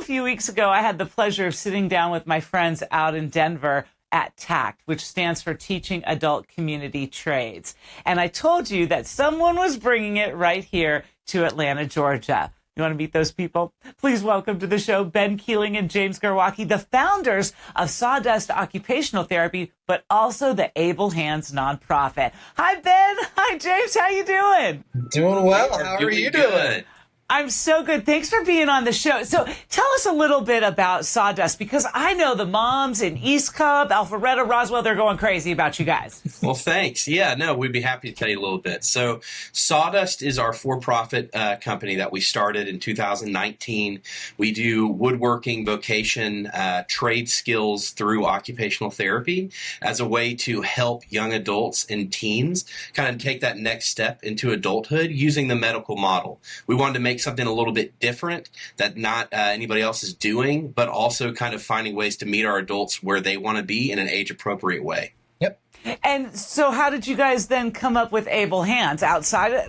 few weeks ago, I had the pleasure of sitting down with my friends out in Denver at TACT, which stands for Teaching Adult Community Trades. And I told you that someone was bringing it right here to Atlanta, Georgia. You want to meet those people? Please welcome to the show Ben Keeling and James Garwacki, the founders of Sawdust Occupational Therapy, but also the Able Hands nonprofit. Hi, Ben. Hi, James. How you doing? Doing well. How are you doing? I'm so good. Thanks for being on the show. So tell us a little bit about Sawdust, because I know the moms in East Cub, Alpharetta, Roswell, they're going crazy about you guys. Well, thanks. Yeah, no, we'd be happy to tell you a little bit. So Sawdust is our for-profit company that we started in 2019. We do woodworking, vocation, trade skills through occupational therapy as a way to help young adults and teens kind of take that next step into adulthood using the medical model. We wanted to make something a little bit different that not anybody else is doing, but also kind of finding ways to meet our adults where they want to be in an age-appropriate way. Yep. And so how did you guys then come up with Able Hands outside?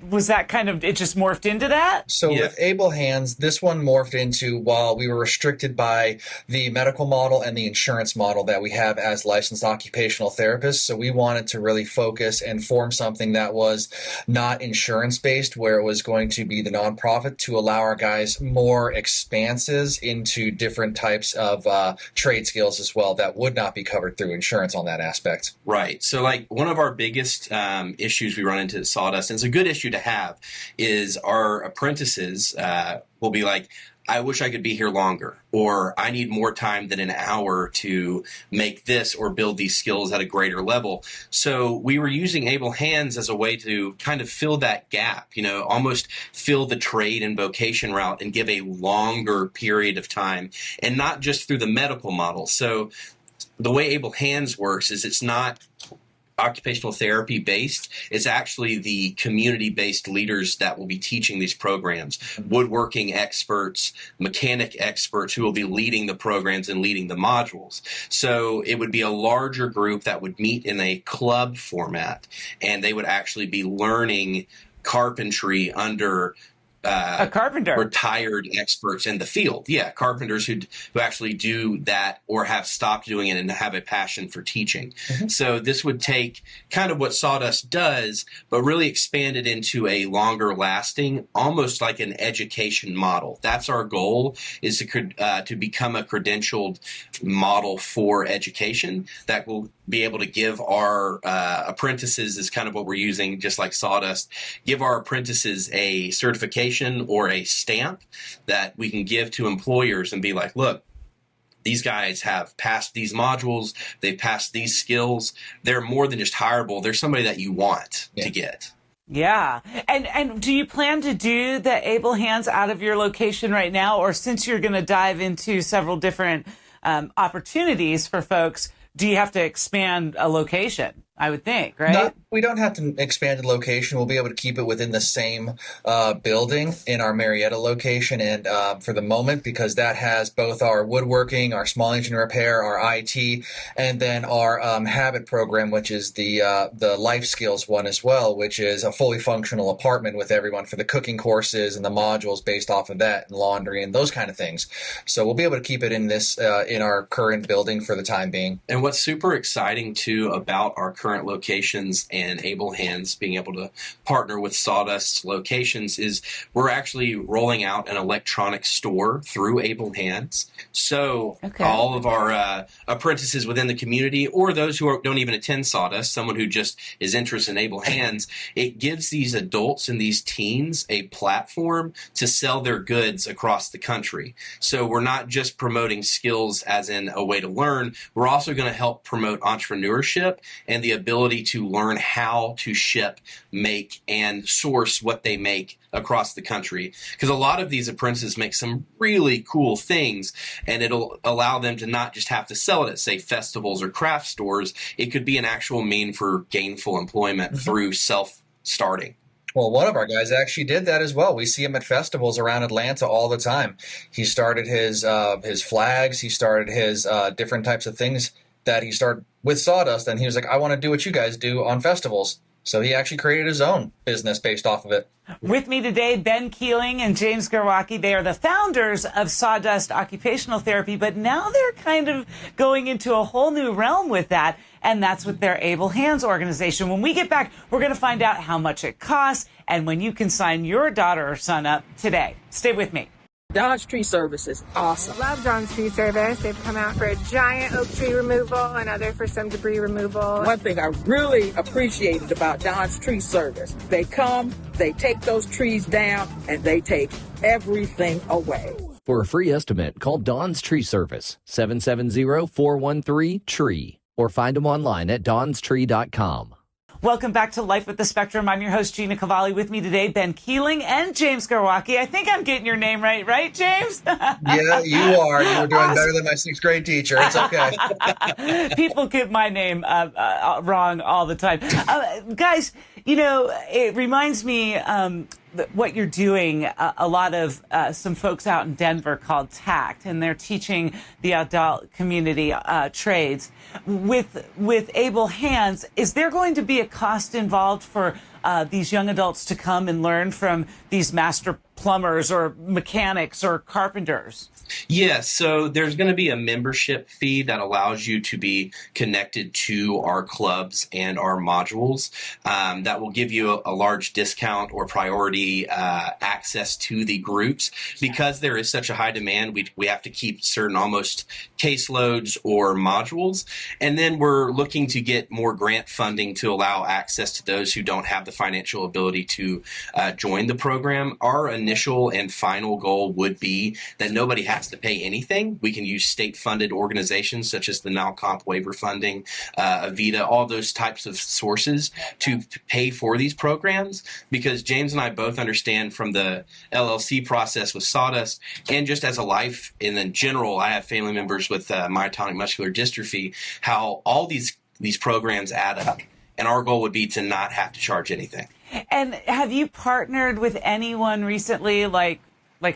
Was that kind of, it just morphed into that? So with Able Hands, this one morphed into, while we were restricted by the medical model and the insurance model that we have as licensed occupational therapists. So we wanted to really focus and form something that was not insurance-based, where it was going to be the nonprofit to allow our guys more expanses into different types of trade skills as well that would not be covered through insurance on that aspect. Right. So one of our biggest issues we run into at Sawdust, and it's a good issue to have, is our apprentices will be like, I wish I could be here longer, or I need more time than an hour to make this or build these skills at a greater level. So we were using Able Hands as a way to kind of fill that gap, almost fill the trade and vocation route and give a longer period of time, and not just through the medical model. So the way Able Hands works is it's not occupational therapy based. It's actually the community based leaders that will be teaching these programs, woodworking experts, mechanic experts who will be leading the programs and leading the modules. So it would be a larger group that would meet in a club format, and they would actually be learning carpentry under a carpenter, retired experts in the field. Yeah, carpenters who actually do that or have stopped doing it and have a passion for teaching. Mm-hmm. So this would take kind of what Sawdust does, but really expand it into a longer lasting, almost like an education model. That's our goal, is to become a credentialed model for education that will be able to give our apprentices, is kind of what we're using, just like Sawdust, give our apprentices a certification or a stamp that we can give to employers and be like, look, these guys have passed these modules, they've passed these skills, they're more than just hireable, they're somebody that you want to get. Yeah. And do you plan to do the Able Hands out of your location right now? Or since you're going to dive into several different opportunities for folks, do you have to expand a location? I would think, right? We don't have to expand the location. We'll be able to keep it within the same building in our Marietta location. And for the moment, because that has both our woodworking, our small engine repair, our IT, and then our habit program, which is the life skills one as well, which is a fully functional apartment with everyone for the cooking courses and the modules based off of that, and laundry and those kind of things. So we'll be able to keep it in this in our current building for the time being. And what's super exciting too about our current locations and Able Hands being able to partner with Sawdust locations is we're actually rolling out an electronic store through Able Hands. So all of our apprentices within the community, or those who don't even attend Sawdust, someone who just is interested in Able Hands, it gives these adults and these teens a platform to sell their goods across the country. So we're not just promoting skills as in a way to learn, we're also going to help promote entrepreneurship and the ability to learn how to ship, make, and source what they make across the country. Because a lot of these apprentices make some really cool things, and it'll allow them to not just have to sell it at, say, festivals or craft stores. It could be an actual mean for gainful employment through self-starting. Well, one of our guys actually did that as well. We see him at festivals around Atlanta all the time. He started his flags. He started his different types of things that he started with Sawdust, and he was like, I want to do what you guys do on festivals. So he actually created his own business based off of it. With me today, Ben Keeling and James Garwacki. They are the founders of Sawdust Occupational Therapy, but now they're kind of going into a whole new realm with that, and that's with their Able Hands organization. When we get back, we're going to find out how much it costs and when you can sign your daughter or son up today. Stay with me. Don's Tree Service is awesome. Love Don's Tree Service. They've come out for a giant oak tree removal, another for some debris removal. One thing I really appreciated about Don's Tree Service, they come, they take those trees down, and they take everything away. For a free estimate, call Don's Tree Service, 770-413-TREE, or find them online at donstree.com. Welcome back to Life with the Spectrum. I'm your host, Gina Cavalli. With me today, Ben Keeling and James Garwacki. I think I'm getting your name right, James? Yeah, you are. You're doing better than my sixth grade teacher. It's okay. People get my name wrong all the time. Guys, you know, it reminds me what you're doing. A lot of some folks out in Denver called TACT, and they're teaching the adult community trades. With Able Hands, is there going to be a cost involved for these young adults to come and learn from these master plumbers or mechanics or carpenters? Yes, so there's going to be a membership fee that allows you to be connected to our clubs and our modules. That will give you a large discount or priority access to the groups. Because there is such a high demand, we have to keep certain almost caseloads or modules. And then we're looking to get more grant funding to allow access to those who don't have the financial ability to join the program. Our initial and final goal would be that nobody has to pay anything. We can use state-funded organizations such as the NALCOMP waiver funding, Avita, all those types of sources to pay for these programs, because James and I both understand from the LLC process with Sawdust and just as a life and in general, I have family members with myotonic muscular dystrophy, how all these programs add up. And our goal would be to not have to charge anything. And have you partnered with anyone recently, like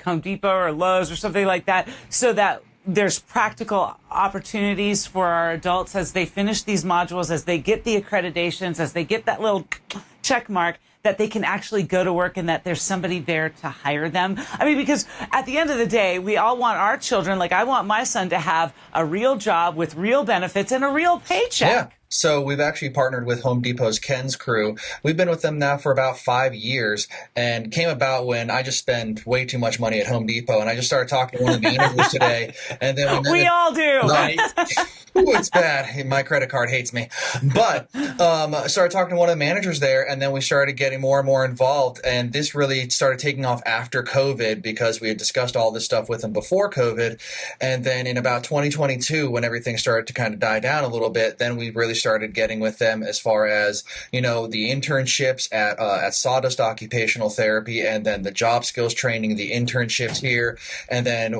Home Depot or Lowe's or something like that, so that there's practical opportunities for our adults as they finish these modules, as they get the accreditations, as they get that little check mark, that they can actually go to work and that there's somebody there to hire them? I mean, because at the end of the day, we all want our children, like I want my son to have a real job with real benefits and a real paycheck. Yeah. So we've actually partnered with Home Depot's Ken's crew. We've been with them now for about 5 years, and came about when I just spend way too much money at Home Depot, and I just started talking to one of the managers today, and then we all do. Right? Ooh, it's bad. My credit card hates me. But I started talking to one of the managers there, and then we started getting more and more involved, and this really started taking off after COVID, because we had discussed all this stuff with them before COVID, and then in about 2022, when everything started to kind of die down a little bit, then we really started getting with them as far as, you know, the internships at Sawdust Occupational Therapy, and then the job skills training, the internships here, and then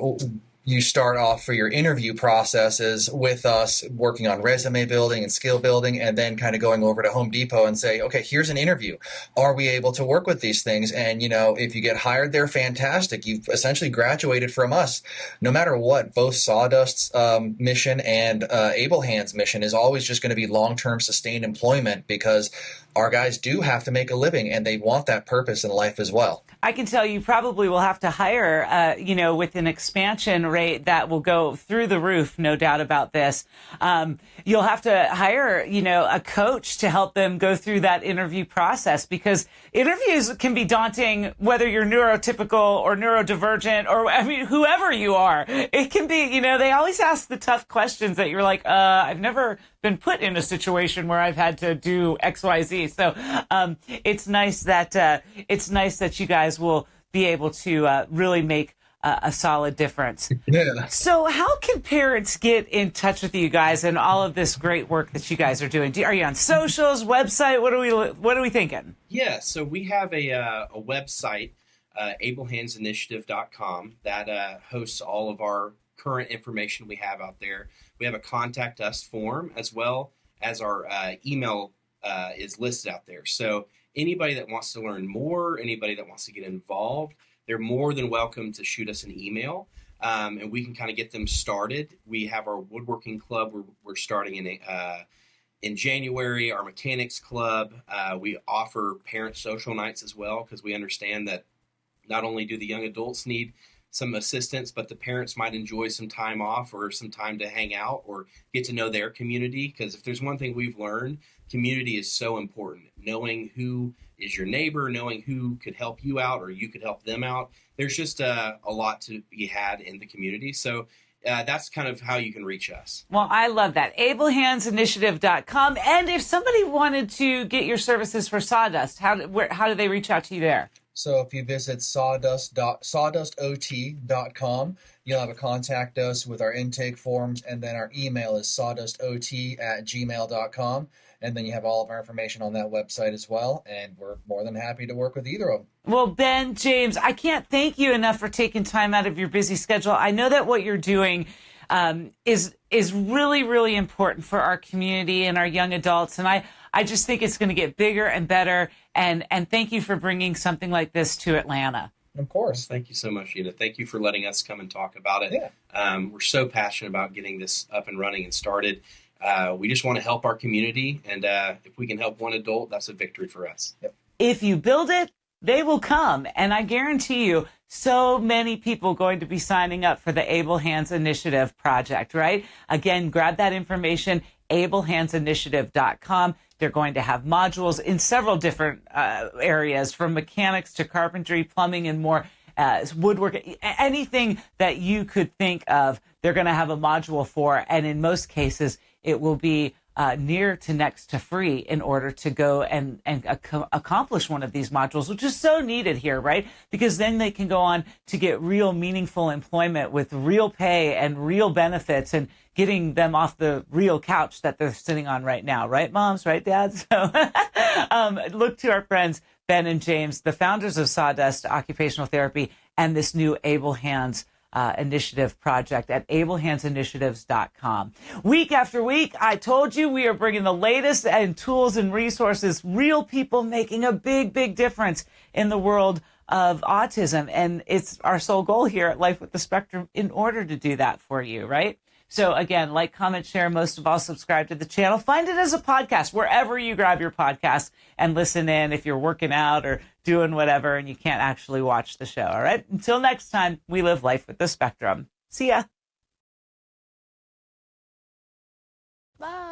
you start off for your interview processes with us working on resume building and skill building, and then kind of going over to Home Depot and say, okay, here's an interview. Are we able to work with these things? And, you know, if you get hired there, fantastic. You've essentially graduated from us. No matter what, both Sawdust's mission and Able Hands' mission is always just going to be long-term sustained employment, because our guys do have to make a living, and they want that purpose in life as well. I can tell you probably will have to hire, with an expansion rate that will go through the roof, no doubt about this. You'll have to hire, a coach to help them go through that interview process, because interviews can be daunting, whether you're neurotypical or neurodivergent or, whoever you are. It can be, they always ask the tough questions that you're like, I've never been put in a situation where I've had to do X, Y, Z. So it's nice that you guys will be able to really make a solid difference. Yeah. So how can parents get in touch with you guys and all of this great work that you guys are doing? Are you on socials, website? What are we thinking? Yeah, so we have a website, ablehandsinitiative.com, that hosts all of our current information we have out there. We have a contact us form, as well as our email is listed out there. So anybody that wants to learn more, anybody that wants to get involved, they're more than welcome to shoot us an email, and we can kind of get them started. We have our woodworking club. We're starting In January, our mechanics club, we offer parent social nights as well, because we understand that not only do the young adults need some assistance, but the parents might enjoy some time off or some time to hang out or get to know their community. Because if there's one thing we've learned, community is so important. Knowing who is your neighbor, knowing who could help you out or you could help them out. There's just a lot to be had in the community. So that's kind of how you can reach us. Well, I love that. ablehandsinitiative.com. And if somebody wanted to get your services for Sawdust, how do they reach out to you there? So if you visit sawdustot.com, you'll have to contact us with our intake forms, and then our email is sawdustot@gmail.com. And then you have all of our information on that website as well, and we're more than happy to work with either of them. Well, Ben, James, I can't thank you enough for taking time out of your busy schedule. I know that what you're doing is really, really important for our community and our young adults. And I just think it's going to get bigger and better. And thank you for bringing something like this to Atlanta. Of course. Thank you so much, Gina. Thank you for letting us come and talk about it. Yeah. We're so passionate about getting this up and running and started. We just want to help our community. And if we can help one adult, that's a victory for us. Yep. If you build it, they will come. And I guarantee you, so many people going to be signing up for the Able Hands Initiative project, right? Again, grab that information, ablehandsinitiative.com. They're going to have modules in several different areas, from mechanics to carpentry, plumbing, and more, woodworking, anything that you could think of, they're going to have a module for. And in most cases, it will be near to next to free in order to go and accomplish one of these modules, which is so needed here, right? Because then they can go on to get real meaningful employment with real pay and real benefits, and getting them off the real couch that they're sitting on right now, right, moms, right, dads? So look to our friends, Ben and James, the founders of Sawdust Occupational Therapy, and this new Able Hands initiative project at ablehandsinitiatives.com. Week after week, I told you we are bringing the latest and tools and resources, real people making a big, big difference in the world of autism. And it's our sole goal here at Life with the Spectrum in order to do that for you, right? So again, like, comment, share, most of all, subscribe to the channel. Find it as a podcast wherever you grab your podcast and listen in if you're working out or doing whatever and you can't actually watch the show. All right. Until next time, we live life with the Spectrum. See ya. Bye.